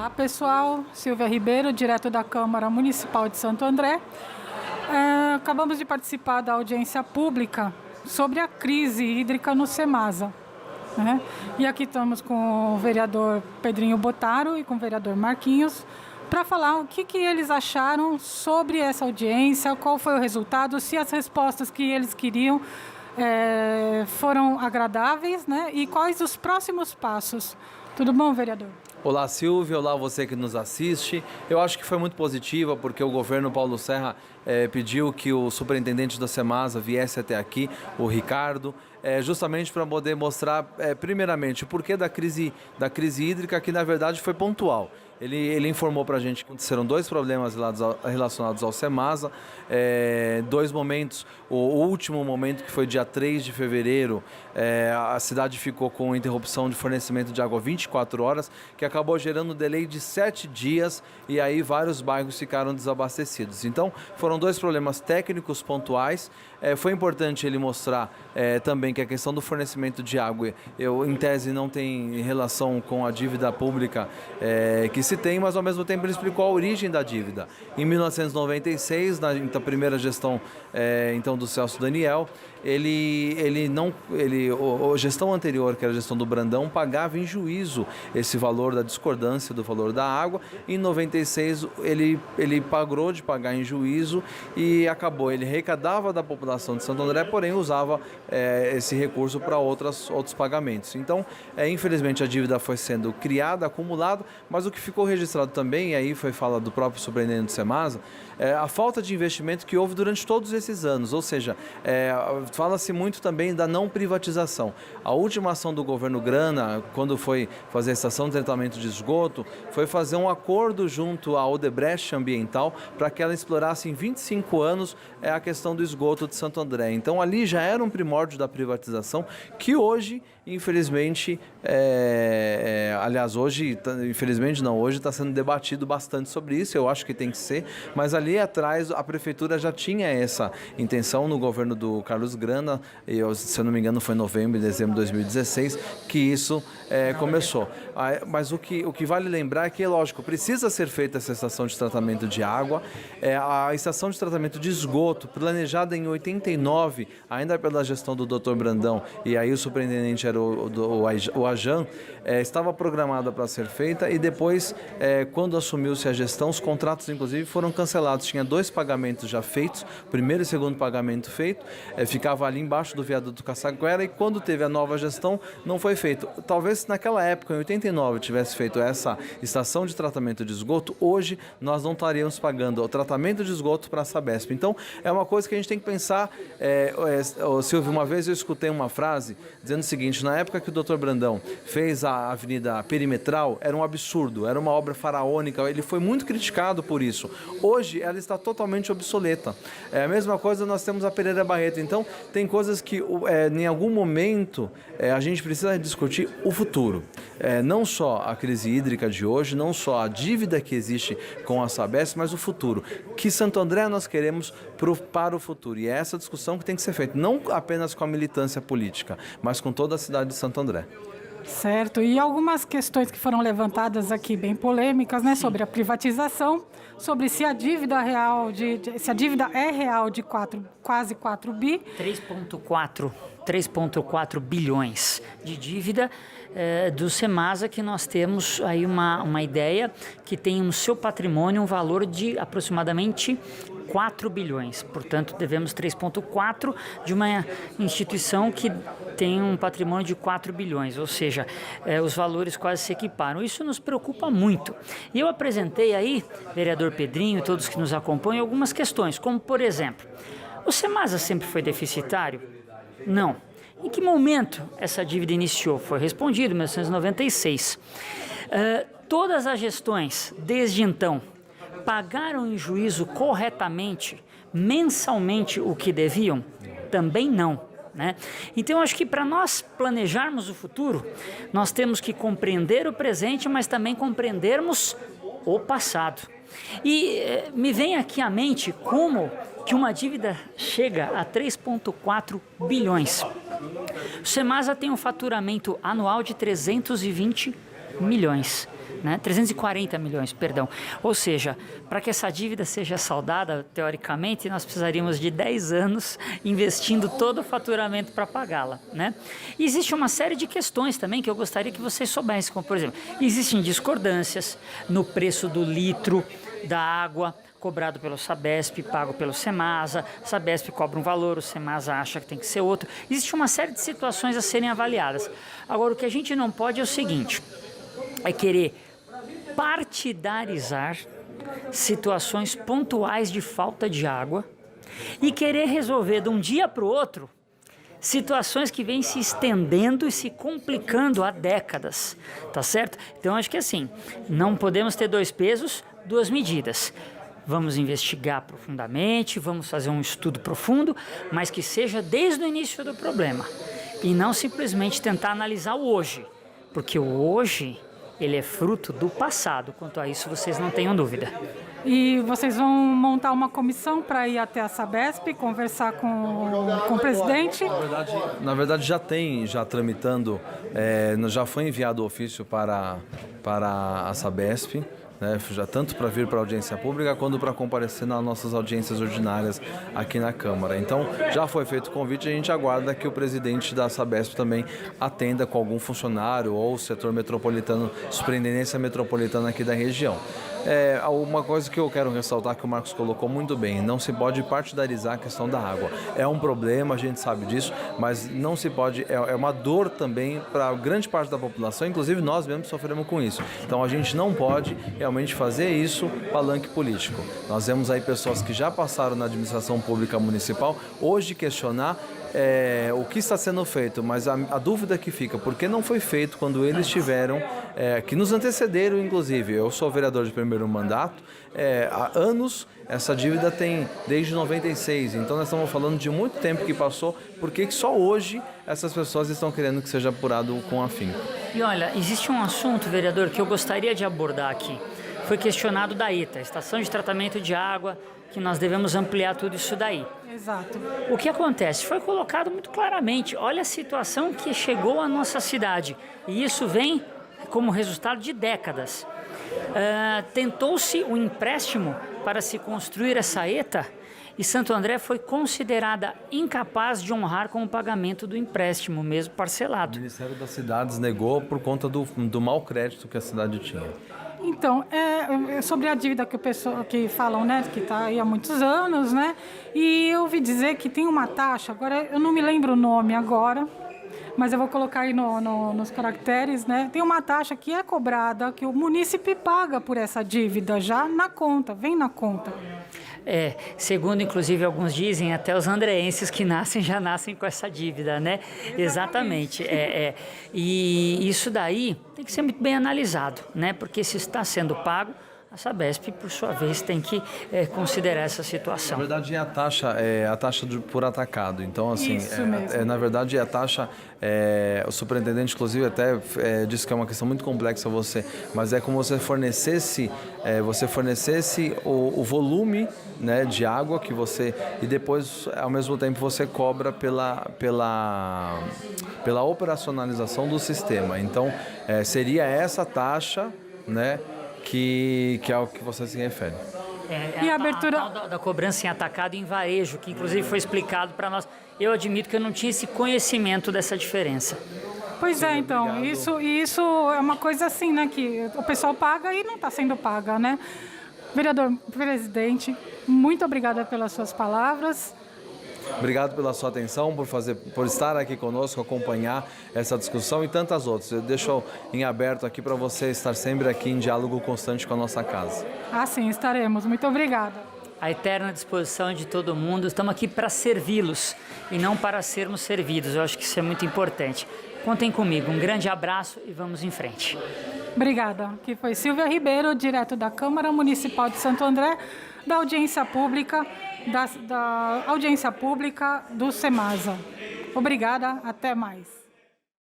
Olá pessoal, Silvia Ribeiro, direto da Câmara Municipal de Santo André. Acabamos de participar da audiência pública sobre a crise hídrica no Cemasa, né? E aqui estamos com o vereador Pedrinho Bottaro e com o vereador Marquinhos para falar o que eles acharam sobre essa audiência, qual foi o resultado, se as respostas que eles queriam foram agradáveis, né? E quais os próximos passos. Tudo bom, vereador? Olá, Silvia. Olá, você que nos assiste. Eu acho que foi muito positiva, porque o governo Paulo Serra pediu que o superintendente da Cemasa viesse até aqui, o Ricardo, justamente para poder mostrar, primeiramente, o porquê da crise hídrica, que na verdade foi pontual. Ele informou para a gente que aconteceram dois problemas relacionados ao Cemasa, dois momentos. O último momento, que foi dia 3 de fevereiro, a cidade ficou com interrupção de fornecimento de água 24 horas, que acabou gerando um delay de 7 dias, e aí vários bairros ficaram desabastecidos. Então, foram dois problemas técnicos pontuais. Foi importante ele mostrar também que a questão do fornecimento de água, em tese, não tem relação com a dívida pública que se tem, mas ao mesmo tempo ele explicou a origem da dívida. Em 1996, na primeira gestão então do Celso Daniel, a gestão anterior, que era a gestão do Brandão, pagava em juízo esse valor da discordância do valor da água. Em 96 ele parou de pagar em juízo e acabou. Ele arrecadava da população de Santo André, porém usava esse recurso para outros pagamentos. Então, infelizmente, a dívida foi sendo criada, acumulada, mas o que ficou registrado também, e aí foi fala do próprio superintendente do Cemasa, a falta de investimento que houve durante todos esses anos. Ou seja, fala-se muito também da não privatização. A última ação do governo Grana, quando foi fazer a estação de tratamento de esgoto, foi fazer um acordo junto à Odebrecht Ambiental para que ela explorasse em 25 anos a questão do esgoto de Santo André. Então ali já era um primórdio da privatização que hoje, infelizmente, hoje está sendo debatido bastante sobre isso. Eu acho que tem que ser, mas ali atrás a prefeitura já tinha essa intenção no governo do Carlos Grana, se eu não me engano foi em novembro e dezembro de 2016 que isso começou. Mas o que vale lembrar é que, lógico, precisa ser feita essa estação de tratamento de água. A estação de tratamento de esgoto, planejada em 89, ainda pela gestão do Dr. Brandão, e aí o superintendente era o Ajan, estava programada para ser feita, e depois, quando assumiu-se a gestão, os contratos inclusive foram cancelados. Tinha 2 pagamentos já feitos, primeiro e segundo pagamento feito, ficava ali embaixo do viaduto Cassaguera, e quando teve a nova gestão não foi feito. Talvez se naquela época, em 89, tivesse feito essa estação de tratamento de esgoto, hoje nós não estaríamos pagando o tratamento de esgoto para a Sabesp. Então é uma coisa que a gente tem que pensar. Silvio, uma vez eu escutei uma frase dizendo o seguinte: na época que o Dr. Brandão fez a Avenida Perimetral, era um absurdo, era uma obra faraônica, ele foi muito criticado por isso. Hoje ela está totalmente obsoleta. A mesma coisa nós temos a Pereira Barreto. Então tem coisas que em algum momento a gente precisa discutir o futuro. Não só a crise hídrica de hoje, não só a dívida que existe com a Sabesp, mas o futuro. Que Santo André nós queremos para o futuro. E é essa discussão que tem que ser feita, não apenas com a militância política, mas com toda a cidade de Santo André. Certo, e algumas questões que foram levantadas aqui, bem polêmicas, né, sobre a privatização, sobre se a dívida é real de quase 4 bi. 3,4 bilhões de dívida do Cemasa, que nós temos aí uma ideia que tem no seu patrimônio um valor de aproximadamente 4 bilhões. Portanto, devemos 3,4 de uma instituição que tem um patrimônio de 4 bilhões, ou seja, os valores quase se equiparam. Isso nos preocupa muito. E eu apresentei aí, vereador Pedrinho e todos que nos acompanham, algumas questões, como por exemplo, o Cemasa sempre foi deficitário? Não. Em que momento essa dívida iniciou? Foi respondido em 1996. Todas as gestões, desde então, pagaram em juízo corretamente, mensalmente, o que deviam? Também não, né? Então, acho que para nós planejarmos o futuro, nós temos que compreender o presente, mas também compreendermos o passado. E me vem aqui à mente como que uma dívida chega a 3,4 bilhões. O Cemasa tem um faturamento anual de 320 milhões. né? 340 milhões, perdão. Ou seja, para que essa dívida seja saldada, teoricamente, nós precisaríamos de 10 anos investindo todo o faturamento para pagá-la, né? E existe uma série de questões também que eu gostaria que vocês soubessem, como por exemplo, existem discordâncias no preço do litro da água cobrado pelo Sabesp, pago pelo Semasa. Sabesp cobra um valor, o Semasa acha que tem que ser outro. Existe uma série de situações a serem avaliadas. Agora, o que a gente não pode é o seguinte, é querer partidarizar situações pontuais de falta de água e querer resolver de um dia para o outro situações que vêm se estendendo e se complicando há décadas, tá certo? Então, acho que assim, não podemos ter dois pesos, duas medidas. Vamos investigar profundamente, vamos fazer um estudo profundo, mas que seja desde o início do problema e não simplesmente tentar analisar o hoje, porque o hoje ele é fruto do passado. Quanto a isso, vocês não tenham dúvida. E vocês vão montar uma comissão para ir até a Sabesp, conversar com o presidente? Na verdade já tramitando, já foi enviado o ofício para a Sabesp, né, já tanto para vir para a audiência pública quanto para comparecer nas nossas audiências ordinárias aqui na Câmara. Então, já foi feito o convite, a gente aguarda que o presidente da Sabesp também atenda com algum funcionário ou setor metropolitano, superintendência metropolitana aqui da região. Uma coisa que eu quero ressaltar que o Marcos colocou muito bem, não se pode partidarizar a questão da água. É um problema, a gente sabe disso, mas não se pode, é uma dor também para grande parte da população, inclusive nós mesmos sofremos com isso. Então a gente não pode realmente fazer isso palanque político. Nós vemos aí pessoas que já passaram na administração pública municipal hoje questionar o que está sendo feito, mas a dúvida que fica, por que não foi feito quando eles tiveram, que nos antecederam inclusive. Eu sou vereador de primeiro mandato, há anos essa dívida tem desde 96, então nós estamos falando de muito tempo que passou, por que só hoje essas pessoas estão querendo que seja apurado com afinco? E olha, existe um assunto, vereador, que eu gostaria de abordar aqui. Foi questionado da ETA, Estação de Tratamento de Água, que nós devemos ampliar tudo isso daí. Exato. O que acontece? Foi colocado muito claramente, olha a situação que chegou à nossa cidade, e isso vem como resultado de décadas. Tentou-se um empréstimo para se construir essa ETA e Santo André foi considerada incapaz de honrar com o pagamento do empréstimo, mesmo parcelado. O Ministério das Cidades negou por conta do mau crédito que a cidade tinha. Então, sobre a dívida que o pessoal que falam, né, que está aí há muitos anos, né, e eu ouvi dizer que tem uma taxa, agora eu não me lembro o nome agora, mas eu vou colocar aí nos caracteres, né, tem uma taxa que é cobrada, que o munícipe paga por essa dívida já na conta, vem na conta. Segundo inclusive alguns dizem, até os andreenses que nascem já nascem com essa dívida, né? Exatamente. E isso daí tem que ser muito bem analisado, né? Porque se está sendo pago, a Sabesp, por sua vez, tem que considerar essa situação. Na verdade, é a taxa por atacado. Então, assim, na verdade, a taxa, o superintendente, inclusive, até disse que é uma questão muito complexa mas é como você fornecesse o volume, né, de água que você, e depois, ao mesmo tempo, você cobra pela operacionalização do sistema. Então, seria essa taxa, né, que é o que você se refere. E a abertura da cobrança em atacado e em varejo, que inclusive foi explicado para nós. Eu admito que eu não tinha esse conhecimento dessa diferença. Pois é, então, isso é uma coisa assim, né, que o pessoal paga e não está sendo paga, né? Vereador, presidente, muito obrigada pelas suas palavras. Obrigado pela sua atenção, por estar aqui conosco, acompanhar essa discussão e tantas outras. Eu deixo em aberto aqui para você estar sempre aqui em diálogo constante com a nossa casa. Sim, estaremos. Muito obrigada. A eterna disposição de todo mundo. Estamos aqui para servi-los e não para sermos servidos. Eu acho que isso é muito importante. Contem comigo. Um grande abraço e vamos em frente. Obrigada. Aqui foi Silvia Ribeiro, direto da Câmara Municipal de Santo André, da audiência pública, da audiência pública do Semasa. Obrigada, até mais.